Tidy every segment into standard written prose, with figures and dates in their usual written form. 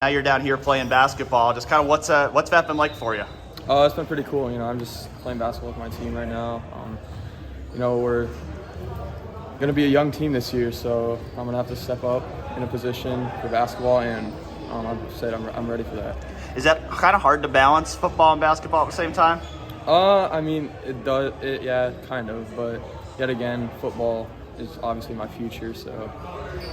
Now you're down here playing basketball. Just kind of what's that been like for you? It's been pretty cool. I'm just playing basketball with my team right now. We're going to be a young team this year, so I'm going to have to step up in a position for basketball, and I've said I'm ready for that. Is that kind of hard to balance football and basketball at the same time? It does. Yeah, kind of. But yet again, football is obviously my future. So,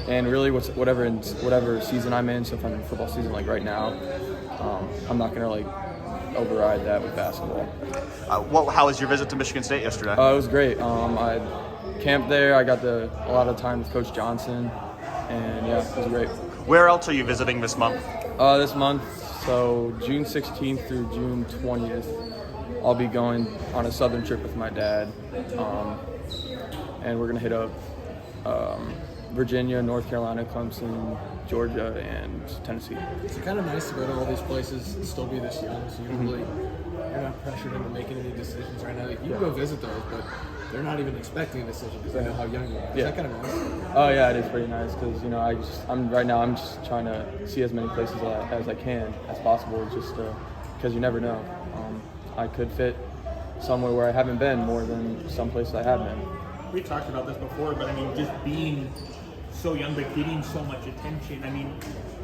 and really, whatever season I'm in. So if I'm in football season like right now, I'm not gonna override that with basketball. How was your visit to Michigan State yesterday? It was great. I camped there. I got a lot of time with Coach Johnson, and yeah, it was great. Where else are you visiting this month? This month, so June 16th through June 20th, I'll be going on a southern trip with my dad, and we're gonna hit up Virginia, North Carolina, Clemson, Georgia, and Tennessee. It's kind of nice to go to all these places and still be this young, so you're not pressured into making any decisions right now. You can go visit those, but they're not even expecting a decision because they know how young you are. Is that kind of nice? Oh yeah, it is pretty nice because I'm just trying to see as many places as I can as possible, just because you never know. I could fit somewhere where I haven't been more than some places I have been. We talked about this before, but I mean, just being so young but getting so much attention, I mean,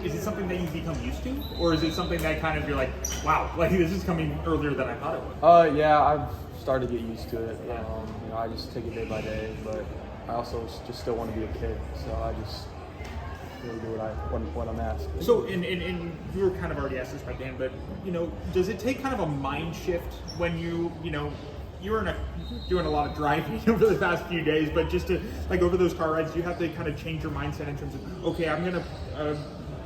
is it something that you become used to? Or is it something that kind of you're like, wow, this is coming earlier than I thought it would? Yeah, I've started to get used to it. I just take it day by day, but I also just still want to be a kid, so I just really do what I'm asked. So, and you were kind of already asked this by Dan, but, does it take kind of a mind shift when you're doing a lot of driving over the past few days, but just to over those car rides, you have to kind of change your mindset in terms of, okay, I'm gonna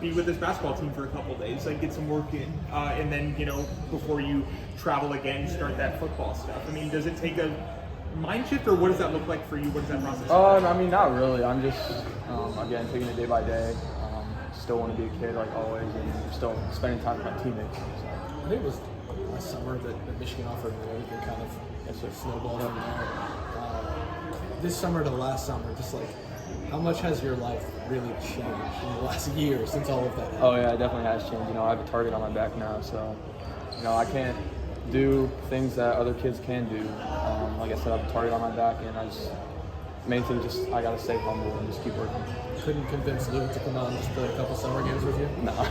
be with this basketball team for a couple of days, get some work in, and then before you travel again, start that football stuff. I mean, does it take a mind shift, or what does that look like for you? What does that process look like? Not really. I'm just again taking it day by day. Still want to be a kid like always, and still spending time with my teammates. So. I think it was last summer that Michigan offered me everything kind of snowballed from there. This summer to last summer, just how much has your life really changed in the last year since all of that happened? Oh yeah, it definitely has changed. I have a target on my back now, so I can't do things that other kids can do. Like I said, I have a target on my back, and main thing, I gotta stay humble and just keep working. Couldn't convince Luke to come out and just play a couple summer games with you?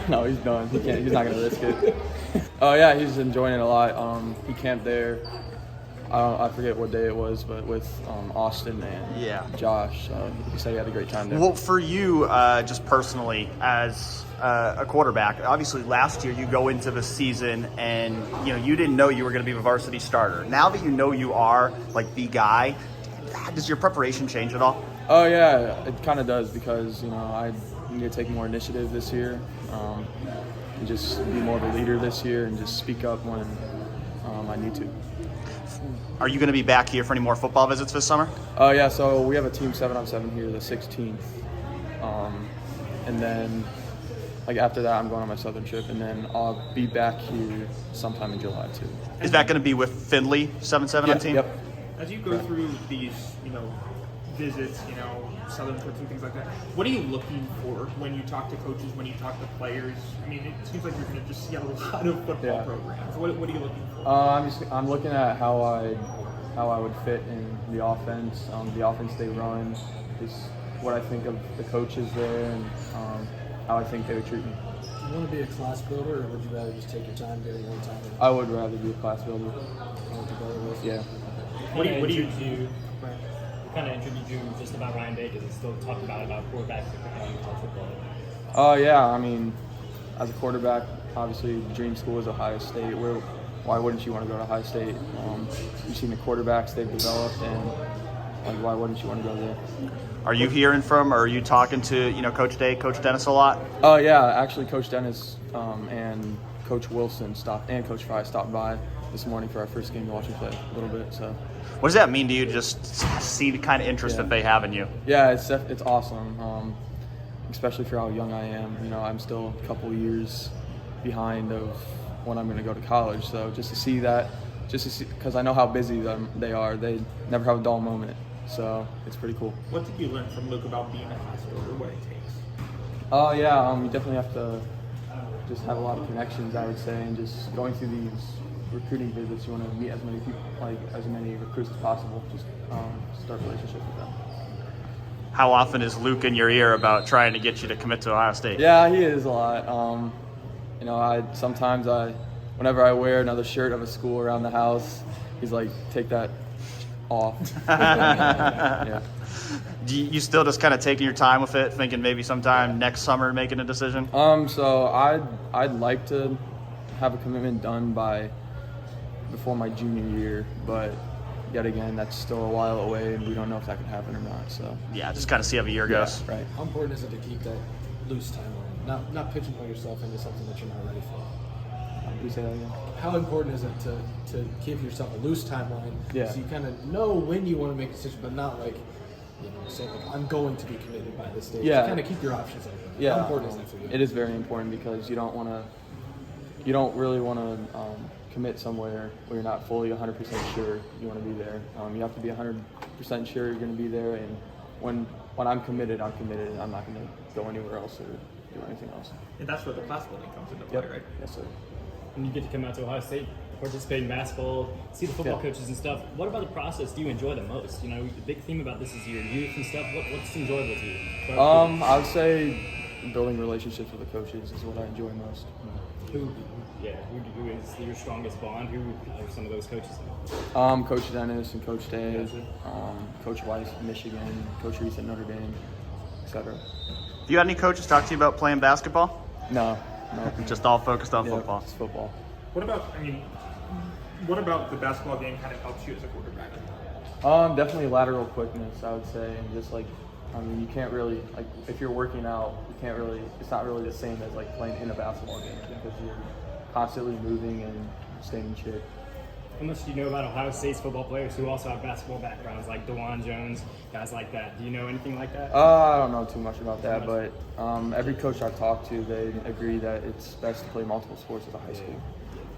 No, he's done. He can't. He's not gonna risk it. Oh yeah, he's enjoying it a lot. He camped there. I forget what day it was, but with Austin and Josh, he said he had a great time there. Well, for you, just personally, as a quarterback, obviously last year you go into the season and you didn't know you were going to be a varsity starter. Now that you know you are the guy, does your preparation change at all? Oh yeah, it kind of does because I need to take more initiative this year, and just be more of a leader this year, and just speak up when I need to. Are you going to be back here for any more football visits this summer? Yeah, so we have a team 7-on-7 here the 16th, and then after that I'm going on my southern trip, and then I'll be back here sometime in July too. Is that going to be with Findlay 7-7 on team? Yep. As you go through these, visits, southern trips and things like that, what are you looking for when you talk to coaches, when you talk to players? I mean, it seems like you're going to just see a lot of football programs. What are you looking for? I'm looking at how I would fit in the offense they run, just what I think of the coaches there, and how I think they would treat me. Do you want to be a class builder, or would you rather just take your time getting more time? I would rather be a class builder. Yeah. What do you kind of intrigued you just about Ryan Day? Because it's still talked about quarterbacks in college football. Yeah, as a quarterback, obviously dream school is Ohio State. Why wouldn't you want to go to Ohio State? You've seen the quarterbacks they've developed, and why wouldn't you want to go there? Are you hearing from, or are you talking to Coach Day, Coach Dennis a lot? Oh yeah, actually Coach Dennis and Coach Wilson and Coach Fry stopped by this morning for our first game to watch me play a little bit. So, what does that mean to you? Just see the kind of interest that they have in you. Yeah, it's awesome, especially for how young I am. I'm still a couple years behind of when I'm going to go to college. So just to see that, because I know how busy they are. They never have a dull moment. So it's pretty cool. What did you learn from Luke about being a class builder? What it takes? You definitely have to just have a lot of connections, I would say, and just going through these recruiting visits, you want to meet as many people, like as many recruits as possible. Just start relationships with them. How often is Luke in your ear about trying to get you to commit to Ohio State? Yeah, he is a lot. You know, whenever I wear another shirt of a school around the house, he's like, take that off. Yeah. Do you still just kind of taking your time with it, thinking maybe sometime next summer making a decision? So I'd like to have a commitment done before my junior year, but yet again, that's still a while away, and we don't know if that can happen or not. So Yeah, just kind of see how the year goes. right. How important is it to keep that loose timeline? Not pigeonhole yourself into something that you're not ready for. Can you say that again? How important is it to give yourself a loose timeline Yeah. so you kind of know when you want to make a decision, but not like, you know, say like I'm going to be committed by this date. Yeah. Kind of keep your options open. Yeah. How important is that for you? It is very important because you don't really want to commit somewhere where you're not fully 100% sure you want to be there. You have to be 100% sure you're going to be there, and when I'm committed, I'm committed, and I'm not going to go anywhere else or do anything else. And that's where the class building comes into play, right? Yes, sir. When you get to come out to Ohio State, participate in basketball, see the football coaches and stuff, what about the process do you enjoy the most? You know, the big theme about this is your youth and stuff. What's enjoyable to you? I would say building relationships with the coaches is what I enjoy most. Who is your strongest bond? Who are some of those coaches? Coach Dennis and Coach Dave, Coach Weiss at Michigan, Coach Reese at Notre Dame, etc. Do you had any coaches talk to you about playing basketball? No. Just all focused on football. It's football. What about the basketball game kind of helps you as a quarterback? Definitely lateral quickness, I would say, and just like, you can't really, like, if you're working out, it's not really the same as like playing in a basketball game because you're constantly moving and staying in shape. How much do you know about Ohio State's football players who also have basketball backgrounds, like DeJuan Jones, guys like that? Do you know anything like that? I don't know too much about that, but every coach I've talked to, they agree that it's best to play multiple sports at a high school.